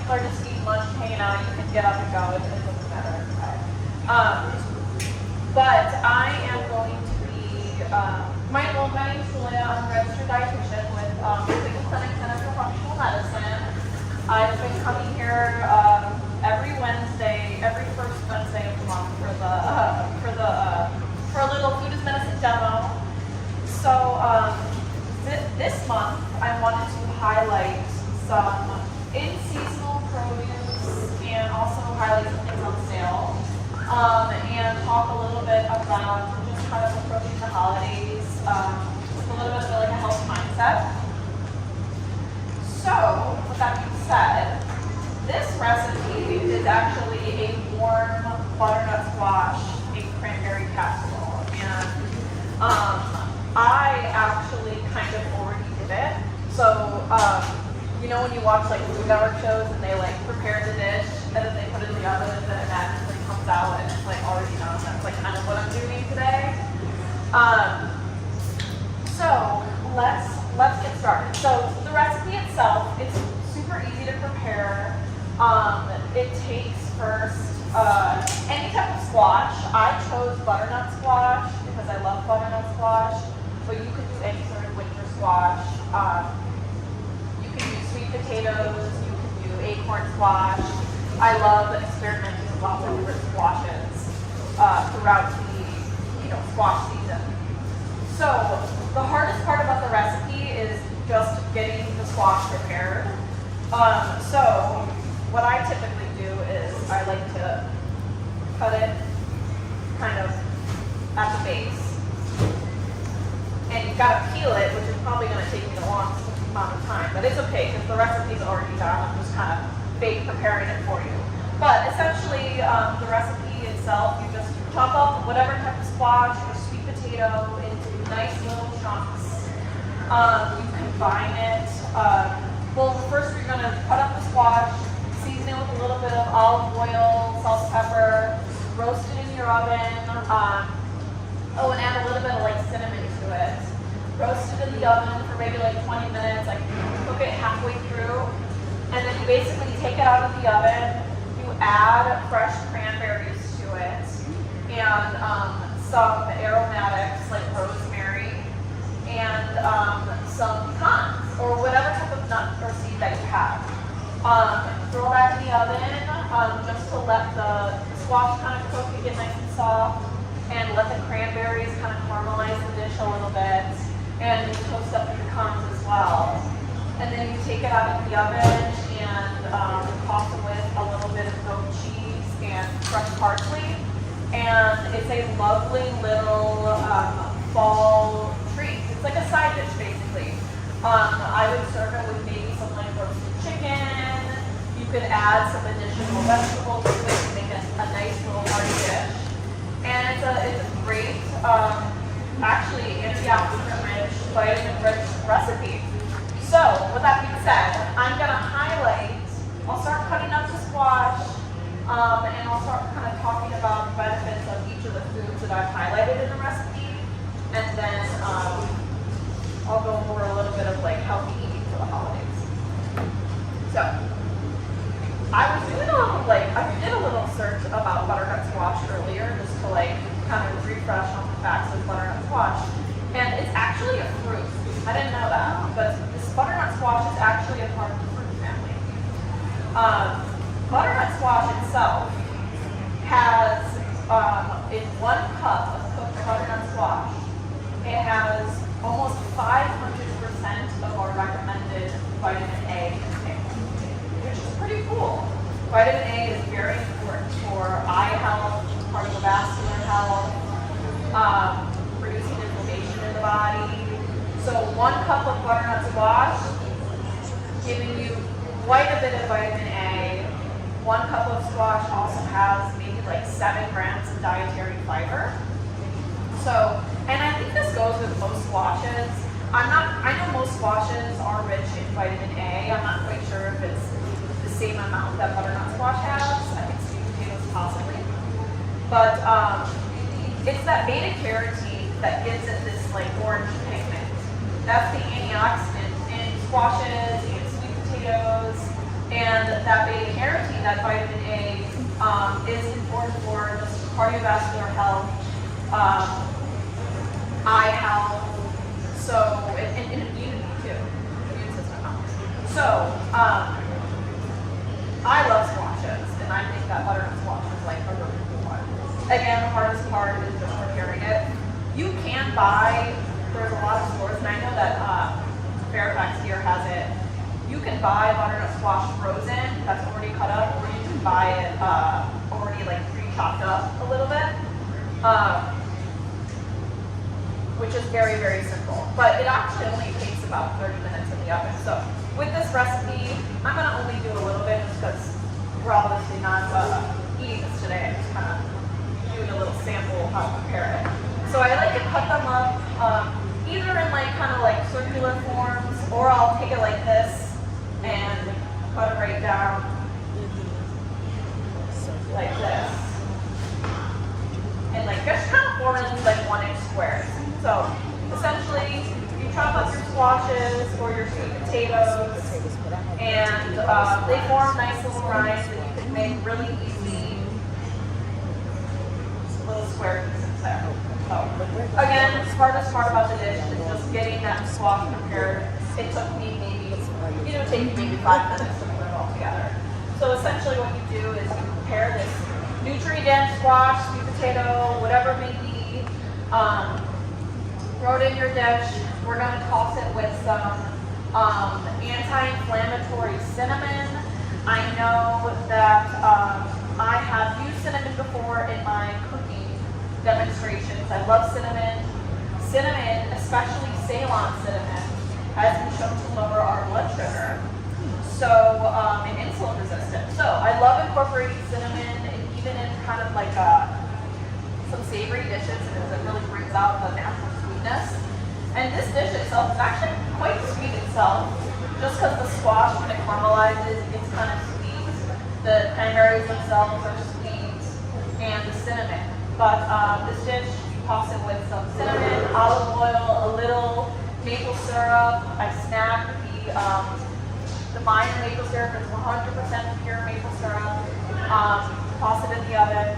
people are just eating lunch, hanging out, you can get up and go. It doesn't matter. But I am going to be, my name is Julia. I'm a registered dietitian with Cleveland Clinic Center for Functional Medicine. I've been coming here every Wednesday, every first Wednesday of the month for a little food is medicine demo. So this month I wanted to highlight some in-seasonal produce and also highlight some things on sale. And talk a little bit about just kind of approaching the holidays with a little bit of like a health mindset. So, with that being said, this recipe is actually a warm butternut squash and cranberry casserole. And I actually kind of already did it. So, you know when you watch like Food Network shows and they like prepare the dish and then they put it in the oven and then it magically comes out and it's like already done. That's like kind of what I'm doing today. So let's get started. So the recipe itself, it's super easy to prepare. It takes first any type of squash. I chose butternut squash because I love butternut squash, but you could do any sort of winter squash. You can do sweet potatoes, you can do acorn squash. I love experimenting with lots of different squashes throughout the squash season. So the hardest part about the recipe is just getting the squash prepared. So what I typically do is I like to cut it kind of at the base. And you've got to peel it, which is probably going to take me the longest amount of time, but it's okay because the recipe's already done. I'm just kind of fake preparing it for you. But essentially, the recipe itself, you just chop up whatever type of squash or sweet potato into nice little chunks. You combine it. Well, first you're going to cut up the squash, season it with a little bit of olive oil, salt, pepper, roast it in your oven. And add a little bit of like cinnamon to it. Roast it in the oven for maybe like 20 minutes, like cook it halfway through. And then you basically take it out of the oven, you add fresh cranberries to it, and some aromatics like rosemary, and some pecans, or whatever type of nut or seed that you have. Throw that in the oven just to let the squash kind of cook and get nice and soft, and let the cranberries kind of caramelize the dish a little bit, and you toast up the pecans as well. And then you take it out of the oven and toss it with a little bit of goat cheese and fresh parsley. And it's a lovely little fall treat. It's like a side dish basically. I would serve it with maybe some like roasted chicken. You could add some additional vegetables to it to make it a nice little hearty dish. And it's a great, actually antioxidant-rich, vitamin-rich recipe. So, with that being said, I'm going to highlight, I'll start cutting up the squash, and I'll start kind of talking about the benefits of each of the foods that I've highlighted in the recipe, and then I'll go over a little bit of like healthy eating for the holidays. So, I did a little search about butternut squash earlier, just to like kind of refresh on the facts of butternut squash, and it's actually a fruit. I didn't know that, but this butternut squash is actually a part of the fruit family. Butternut squash itself has, in 1 cup of cooked butternut squash, it has almost 500% of our recommended vitamin A intake, which is pretty cool. Vitamin A is very important for eye health, cardiovascular health, reducing inflammation in the body. So 1 cup of butternut squash, giving you quite a bit of vitamin A. 1 cup of squash also has maybe like 7 grams of dietary fiber. So, and I think this goes with most squashes. I know most squashes are rich in vitamin A. I'm not quite sure if it's the same amount that butternut squash has. I think sweet potatoes possibly. But it's that beta carotene that gives it this like orange pigment. That's the antioxidant in squashes and sweet potatoes. And that beta carotene, that vitamin A, is important for just cardiovascular health, eye health, so, and immunity too, immune system health. So, I love squashes, and I think that butternut squash is like a really cool one. Again, the hardest part is just preparing it. You can buy, there's a lot of stores, and I know that Fairfax here has it. You can buy butternut squash frozen, that's already cut up, or you can buy it already like pre-chopped up a little bit, which is very, very simple. But it actually only takes about 30 minutes in the oven. So with this recipe, I'm gonna only do a little bit just because we're obviously not eating this today. I'm just kind of doing a little sample of how to prepare it. So I like to cut them up either in like kind of like circular forms, or I'll take it like this and cut it right down like this. And like just kind of form it into like 1-inch squares. So essentially you chop up your squashes or your sweet potatoes, and they form nice little rinds that you can make really easy little square pieces there. So again, the hardest part about the dish is just getting that squash prepared. It took me maybe, take maybe 5 minutes to put it all together. So essentially what you do is you prepare this nutrient-dense squash, sweet potato, whatever it may be, throw it in your dish. We're going to toss it with some anti-inflammatory cinnamon. I know that I have used cinnamon before in my cooking demonstrations. I love cinnamon. Cinnamon, especially Ceylon cinnamon, has been shown to lower our blood sugar, so and insulin resistance. So I love incorporating cinnamon, and even in kind of like some savory dishes, because it really brings out the natural sweetness. And this dish itself is actually quite sweet itself, just because the squash, when it caramelizes, it's kind of sweet. The cranberries themselves are sweet, and the cinnamon. But this dish, you toss it with some cinnamon, olive oil, a little maple syrup. I snagged the Mayan maple syrup. It's 100% pure maple syrup. Toss it in the oven.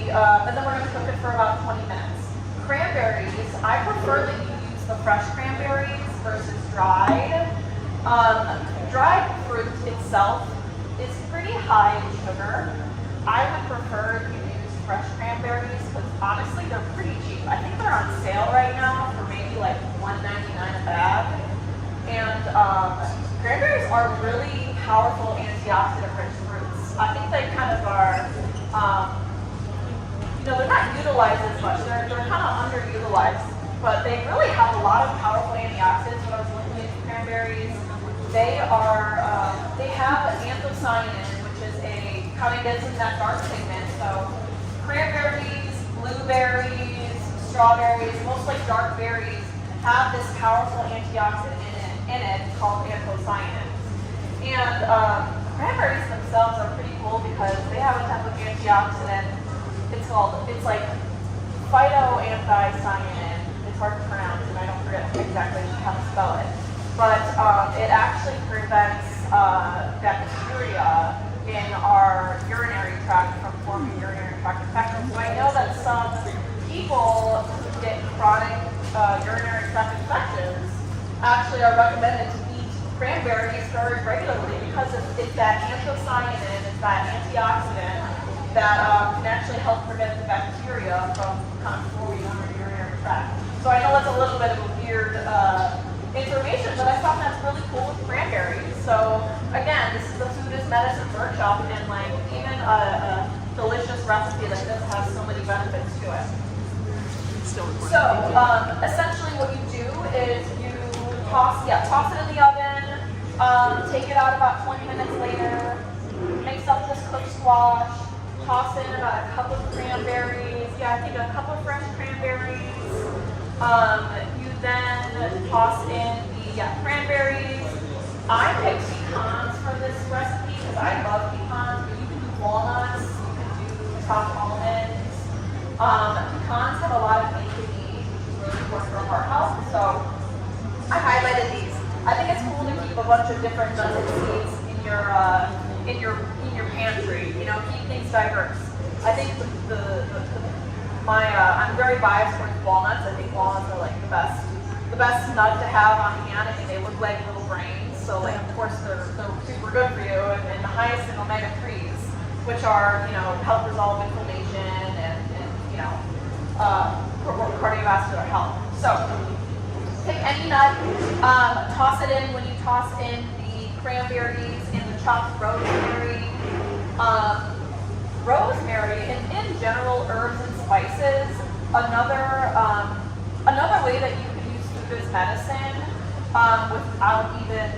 And then we're going to cook it for about 20 minutes. Cranberries, I prefer that you use the fresh cranberries versus dried. Dried fruit itself is pretty high in sugar. I would prefer if you use fresh cranberries because honestly they're pretty cheap. I think they're on sale right now for maybe like $1.99 a bag. And cranberries are really powerful antioxidant-rich fruits. I think they kind of are, they're not utilized as much. They're kind of underutilized, but they really have a lot of powerful antioxidants. When I was looking into cranberries, they have anthocyanin, which is kind of gets into that dark pigment. So cranberries, blueberries, strawberries, most like dark berries have this powerful antioxidant in it called anthocyanins. And cranberries themselves are pretty cool because they have a type of antioxidant. It's like phytoanthocyanin. It's hard to pronounce, and I don't forget exactly how to spell it. But it actually prevents bacteria in our urinary tract from forming urinary tract infections. So I know that some people who get chronic urinary tract infections actually are recommended to eat cranberries very regularly because it's that anthocyanin, it's that antioxidant that can actually help prevent the bacteria from kind of forming under the urinary tract. So I know that's a little bit of a weird information, but I thought that's really cool with cranberries. So again, this is the Food is Medicine workshop, and like even a delicious recipe like this has so many benefits to it. So essentially what you do is you toss it in the oven, take it out about 20 minutes later, mix up this cooked squash, toss in about a cup of cranberries. I think a cup of fresh cranberries. You then toss in the cranberries. I picked pecans for this recipe because I love pecans, but you can do walnuts, you can do chopped almonds. Pecans have a lot of vitamin E, which is really important for heart health, so I highlighted these. I think it's cool to keep a bunch of different nuts seeds in your pantry. You know, keep things diverse. I think I'm very biased towards walnuts. I think walnuts are like the best nut to have on hand. I think they look like little brains. So like, of course, they're super good for you, and the highest in omega-3s, which are, you know, help resolve inflammation and you know, cardiovascular health. So pick any nut, toss it in when you toss in the cranberries and the chopped rosemary. Rosemary, and in general, herbs and spices, another way that you can use food as medicine without even,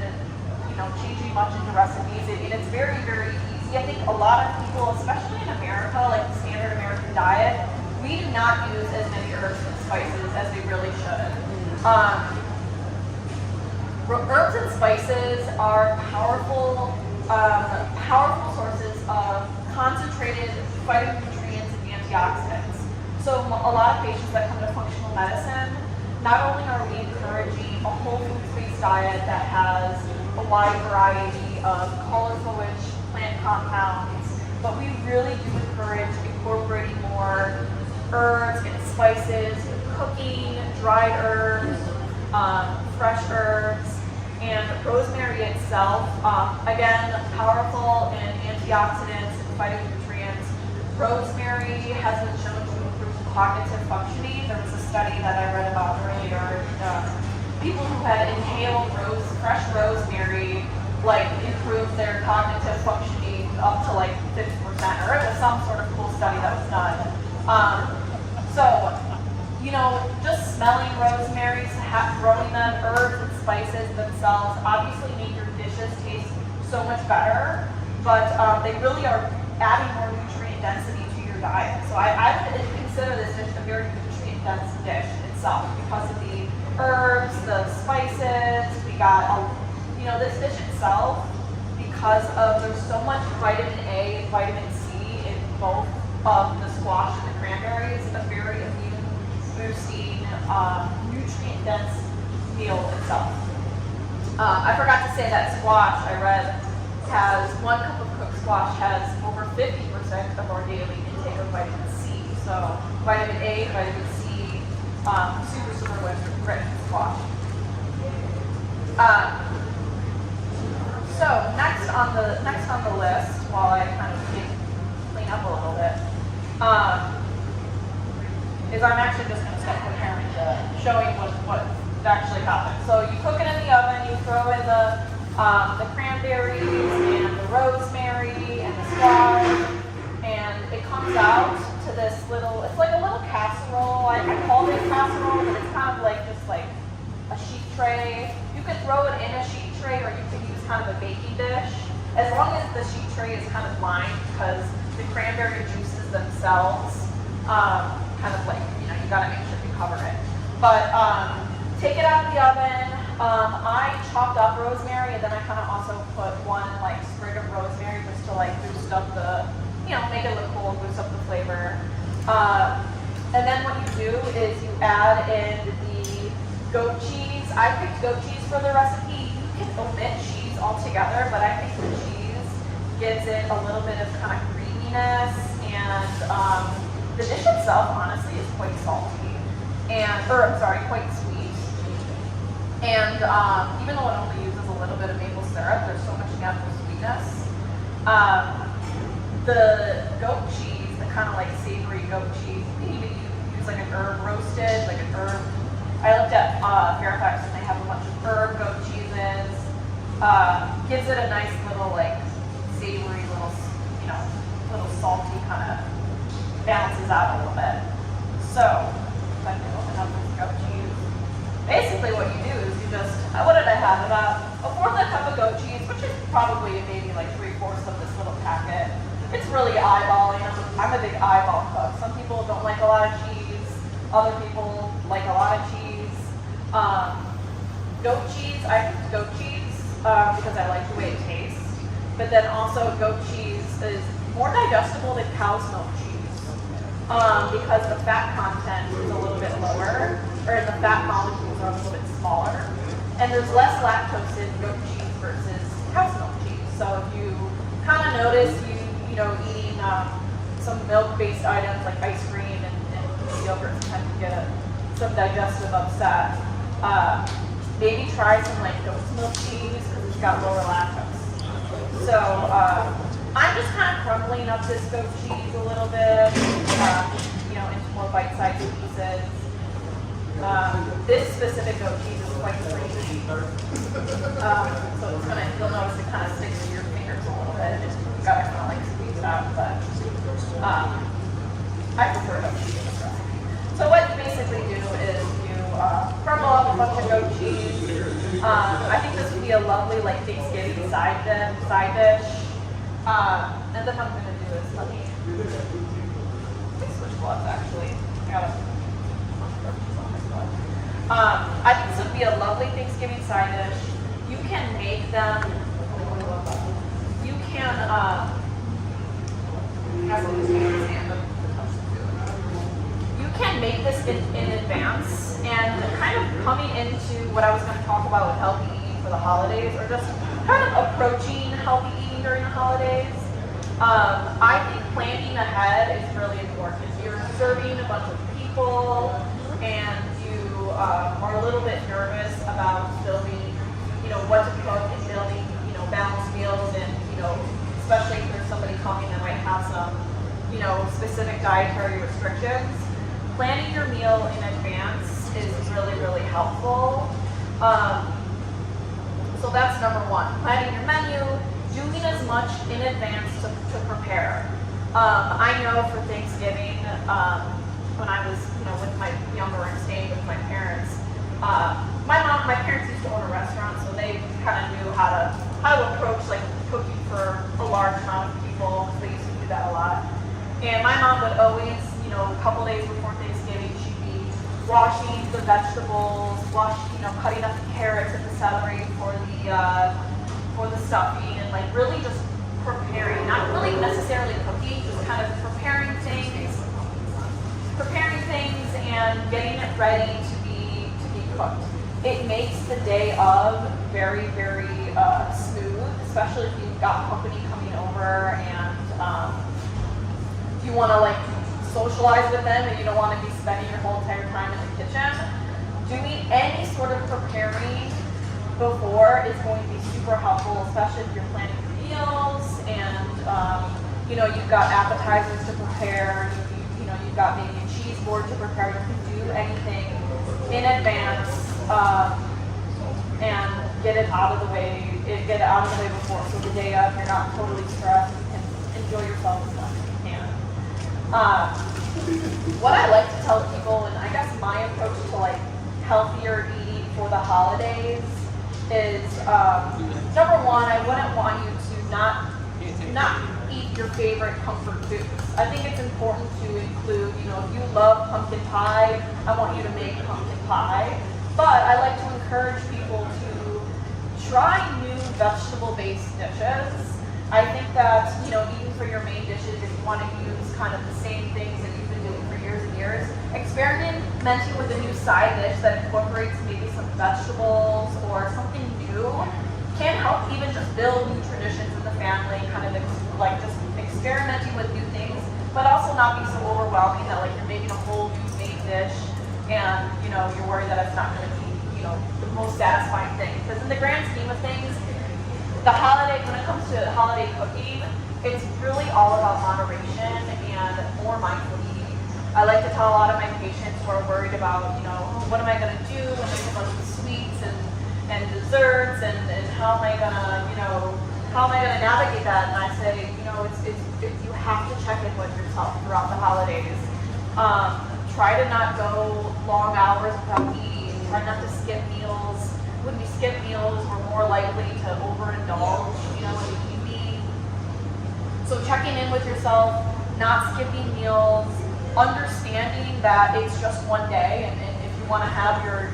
you know, changing much into recipes. And it's very, very easy. I think a lot of people, especially in America, like the standard American diet, we do not use as many herbs and spices as we really should. Herbs and spices are powerful sources of concentrated vitamin, nutrients, and antioxidants. So a lot of patients that come to functional medicine, not only are we encouraging a whole foods-based diet that has a wide variety of colorful-rich plant compounds, but we really do encourage incorporating more herbs and spices, cooking, dried herbs, fresh herbs, and rosemary itself, again, powerful in antioxidants and phytonutrients. Rosemary has been shown to improve cognitive functioning. There was a study that I read about earlier. People who had inhaled fresh rosemary, like, improved their cognitive functioning up to like 50%, or it was some sort of cool study that was done. So, you know, just smelling rosemary, growing them, herbs and spices themselves obviously make your dishes taste so much better, but they really are adding more nutrient density to your diet. So I would consider this dish a very nutrient dense dish itself because of the herbs, the spices. We got, you know, this dish itself, because of there's so much vitamin A and vitamin C in both of the squash and the cranberries, a very immune boosting, nutrient dense meal itself. I forgot to say that squash, I read, has 1 cup of cooked squash has over 50% of our daily intake of vitamin C. So vitamin A, vitamin C, super rich in squash. So next on the list, while I kind of clean up a little bit, is I'm actually just going to start comparing showing what actually happens. So you cook it in the oven, you throw in the cranberries and the rosemary and the squash, and it comes out to this little, it's like a little casserole. I call it a casserole, but it's kind of like just like a sheet tray. You could throw it in a sheet tray, or you could use kind of a baking dish, as long as the sheet tray is kind of lined, because the cranberry juices themselves kind of like, you know, you gotta make sure you cover it. But take it out of the oven. I chopped up rosemary, and then I kind of also put 1 like sprig of rosemary just to like boost up the, you know, make it look cool, boost up the flavor. And then what you do is you add in the goat cheese. I picked goat cheese for the recipe. You can omit cheese altogether, but I think the cheese gives it a little bit of kind of creaminess, and the dish itself, honestly, is quite salty, quite sweet. And even though it only uses a little bit of maple syrup, there's so much natural sweetness. The goat cheese, the kind of like savory goat cheese, you can even use like an herb roasted, like an herb. I looked at Fairfax, and they have a bunch of herb goat cheeses. Gives it a nice little like savory, little salty kind of, balances out a little bit. So, if I can open up this goat cheese. Basically what you do is you just, what did I have? About a 1/4 cup of goat cheese, which is probably maybe like 3/4 of this little packet. It's really eyeballing. I'm a big eyeball cook. Some people don't like a lot of cheese. Other people like a lot of cheese. Goat cheese, I picked goat cheese because I like the way it tastes. But then also goat cheese is more digestible than cow's milk cheese. Because the fat content is a little bit lower, or the fat molecules are a little bit smaller, and there's less lactose in goat cheese versus cow's milk So if you kind of notice you know, eating some milk-based items like ice cream and yogurt, tend to get some digestive upset. Maybe try some like goat's milk cheese because it's got lower lactose. So I'm just kind of crumbling up this goat cheese a little bit, you know, into more bite-sized pieces. This specific goat cheese is quite creamy. So it's gonna, you'll notice it kind of sticks to your fingers a little bit. It's gotta kind of like squeeze it out, but I prefer goat cheese in this recipe. So what you basically do is you crumble up a bunch of goat cheese. I think this would be a lovely like Thanksgiving side dish. And then what I'm gonna do is let me switch gloves actually. I gotta I think this would be a lovely Thanksgiving side dish. You can make them, you can, you can make this in advance, and kind of coming into what I was going to talk about with healthy eating for the holidays, or just kind of approaching healthy eating during the holidays. I think planning ahead is really important. If you're serving a bunch of people and you are a little bit nervous about building, you know, what to cook and building, you know, balanced meals, and, you know, especially if there's somebody coming that might have some, you know, specific dietary restrictions, planning your meal in advance is really, really helpful. So that's number one, planning your menu, doing as much in advance to prepare. I know for Thanksgiving, when I was, you know, with my younger and staying with my parents, my parents used to own a restaurant, so they kind of knew how to approach like cooking for a large amount of people. They used to do that a lot. And my mom would always, you know, a couple days before Thanksgiving, she'd be washing the vegetables, cutting up the carrots and the celery for the stuffing, and like really just preparing, not really necessarily cooking, just kind of preparing things and getting it ready to be cooked. It makes the day of very, very smooth, especially if you've got company coming over and you want to like socialize with them and you don't want to be spending your whole entire time in the kitchen. Doing any sort of preparing before is going to be super helpful, especially if you're planning your meals and you know, you've got appetizers to prepare, you know, you've got maybe a cheese board to prepare. You can do anything in advance and get it out of the way before, so the day of you're not totally stressed and enjoy yourself as much as you can. What I like to tell people, and I guess my approach to like healthier eating for the holidays is, number one, I wouldn't want you to not eat your favorite comfort foods. I think it's important to include, you know, if you love pumpkin pie, I want you to make pumpkin pie. But I like to encourage people to try new vegetable-based dishes. I think that, you know, even for your main dishes, if you want to use kind of the same things that you've been doing for years and years, experimenting with a new side dish that incorporates maybe some vegetables or something new can help even just build new traditions in the family, kind of like just experimenting with new things, but also not be so overwhelming that like you're making a whole new main dish and, you know, you're worried that it's not going to be, you know, the most satisfying thing. Because in the grand scheme of things, when it comes to holiday cooking, it's really all about moderation and more mindful eating. I like to tell a lot of my patients who are worried about, you know, what am I going to do when there's a bunch of sweets and desserts and how am I going to navigate that? And I say, you know, you have to check in with yourself throughout the holidays. Try to not go long hours without eating. Try not to skip meals. When we skip meals, we're more likely to overindulge, you know, in the evening. So checking in with yourself, not skipping meals, understanding that it's just one day, and if you want to have your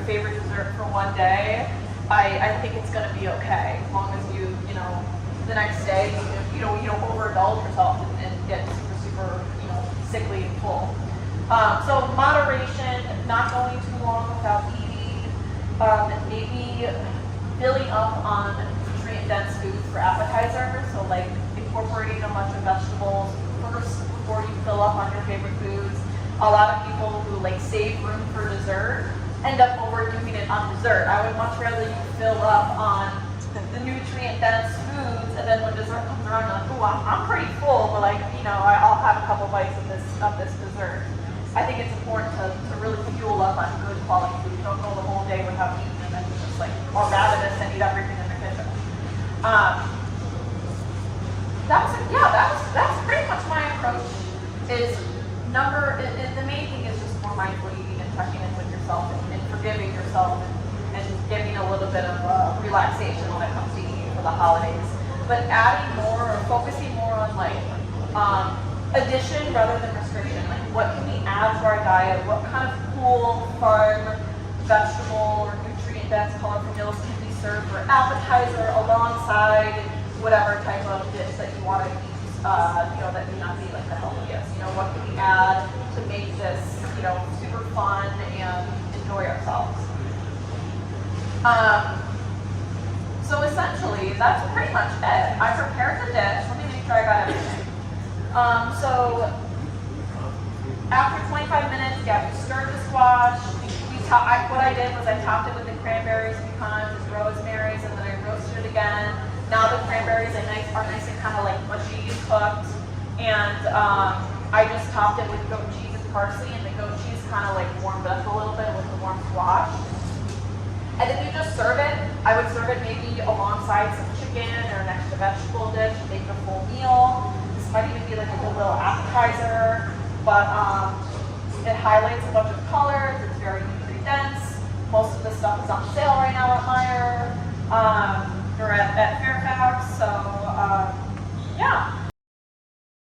favorite dessert for one day, I think it's going to be okay, as long as you know, the next day you don't overindulge yourself and get super, you know, sickly and full. So moderation, not going too long without eating, and maybe filling up on nutrient nutrient-dense foods for appetizers. So like incorporating a bunch of vegetables first before you fill up on your favorite foods. A lot of people who like save room for dessert end up overdoing it on dessert. I would much rather you fill up on the nutrient-dense foods, and then when dessert comes around, you're like, oh, I'm pretty full, but like, you know, I'll have a couple bites of this dessert. I think it's important to really fuel up on good quality food. You don't go the whole day without eating and then just like, or ravenous and eat everything in the kitchen. That's pretty much my approach. The main thing is just more mindful eating and checking in with yourself and forgiving yourself and getting a little bit of relaxation when it comes to eating for the holidays. But adding more or focusing more on like addition rather than restriction. Like what can we add to our diet? What kind of cool, fun, vegetable or nutrient-dense colorful meals can be served for appetizer alongside whatever type of dish that you want to eat, that may not be like the healthiest. What can we add to make this, super fun and enjoy ourselves? So essentially, that's pretty much it. I prepared the dish. Let me make sure I got everything. So after 25 minutes, we stirred the squash. What I did was I topped it with the cranberries, pecans, rosemaries, and then I roasted it again. Now the cranberries are nice and kind of like mushy and cooked. And I just topped it with goat cheese and parsley, and the goat cheese kind of like warmed up a little bit with the warm squash. And then you just serve it. I would serve it maybe alongside some chicken or next to vegetable dish, make it a full meal. This might even be like a good little appetizer, but it highlights a bunch of colors. It's very nutrient-dense. Most of the stuff is on sale right now at Meijer or at Fairfax. So yeah.